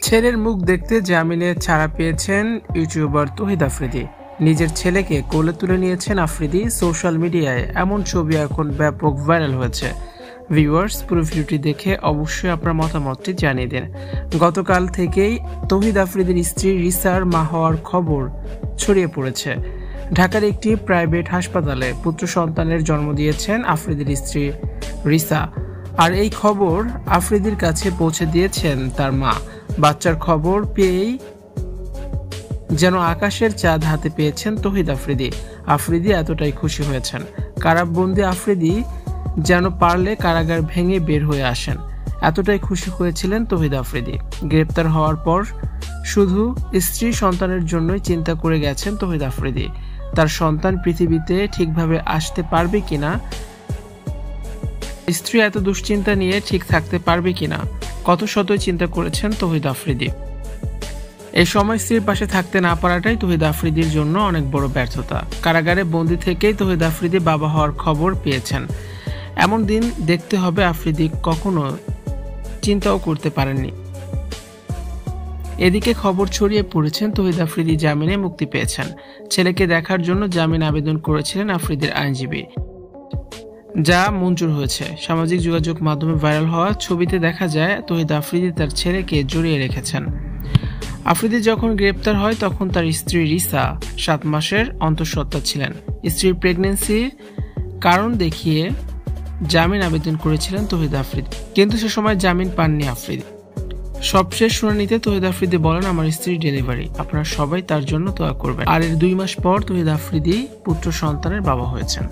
ছেলের মুখ দেখতে জামিনে ছাড়া পেয়েছেন ইউটিউবার তৌহিদ আফ্রিদি। নিজের ছেলেকে কোলে তুলে নিয়েছেন আফ্রিদি। সোশ্যাল মিডিয়ায় এমন ছবি এখন ব্যাপক ভাইরাল হয়েছে। ভিউয়ার্স, পুরো ভিডিওটি দেখে অবশ্যই আপনার মতামতটি জানিয়ে দিন। গতকাল থেকেই তৌহিদ আফ্রিদির স্ত্রী রিসার মা হওয়ার খবর ছড়িয়ে পড়েছে। ঢাকার একটি প্রাইভেট হাসপাতালে পুত্র সন্তানের জন্ম দিয়েছেন আফ্রিদির স্ত্রী রিসা। আর এই খবর আফ্রিদির কাছে পৌঁছে দিয়েছেন তার মা। বাচ্চার খবর পেয়েই যেন আকাশের চাঁদ হাতে পেয়েছেন তৌহিদ আফ্রিদি। আফ্রিদি এতটাই খুশি হয়েছেন, কারাবন্দী আফ্রিদি যেন পারলে কারাগার ভেঙে বের হয়ে আসেন, এতটাই খুশি হয়েছিলেন তৌহিদ আফ্রিদি। গ্রেপ্তার হওয়ার পর শুধু স্ত্রী সন্তানের জন্যই চিন্তা করে গেছেন তৌহিদ আফ্রিদি। তার সন্তান পৃথিবীতে ঠিকভাবে আসতে পারবে কিনা, স্ত্রী এত দুশ্চিন্তা নিয়ে ঠিক থাকতে পারবে কিনা, কত শতই চিন্তা করেছেন তৌহিদ আফ্রিদি। এই সময় স্ত্রীর পাশে থাকতে না পারাটাই তৌহিদ আফ্রিদির জন্য অনেক বড় ব্যর্থতা। কারাগারে বন্দি থেকেই তৌহিদ আফ্রিদি বাবা হওয়ার খবর পেয়েছেন। এমন দিন দেখতে হবে আফ্রিদি কখনো চিন্তাও করতে পারেননি। এদিকে খবর ছড়িয়ে পড়েছেন তৌহিদ আফ্রিদি জামিনে মুক্তি পেয়েছেন। ছেলেকে দেখার জন্য জামিন আবেদন করেছিলেন আফ্রিদির আইনজীবী, যা মঞ্জুর হয়েছে। সামাজিক যোগাযোগ মাধ্যমে ভাইরাল হওয়া ছবিতে দেখা যায় তৌহিদ আফ্রিদি তার ছেলেকে জড়িয়ে রেখেছেন। আফ্রিদি যখন গ্রেপ্তার হয় তখন তার স্ত্রী রিসা 7 মাসের অন্তঃসত্ত্বা ছিলেন। স্ত্রীর প্রেগন্যান্সির কারণ দেখিয়ে জামিন আবেদন করেছিলেন তৌহিদ আফ্রিদি, কিন্তু সে সময় জামিন পাননি আফ্রিদি। সবশেষ শুনানিতে তৌহিদ আফ্রিদি বলেন, আমার স্ত্রীর ডেলিভারি, আপনারা সবাই তার জন্য দোয়া করবেন। আর এর 2 মাস পর তৌহিদ আফ্রিদি পুত্র সন্তানের বাবা হয়েছেন।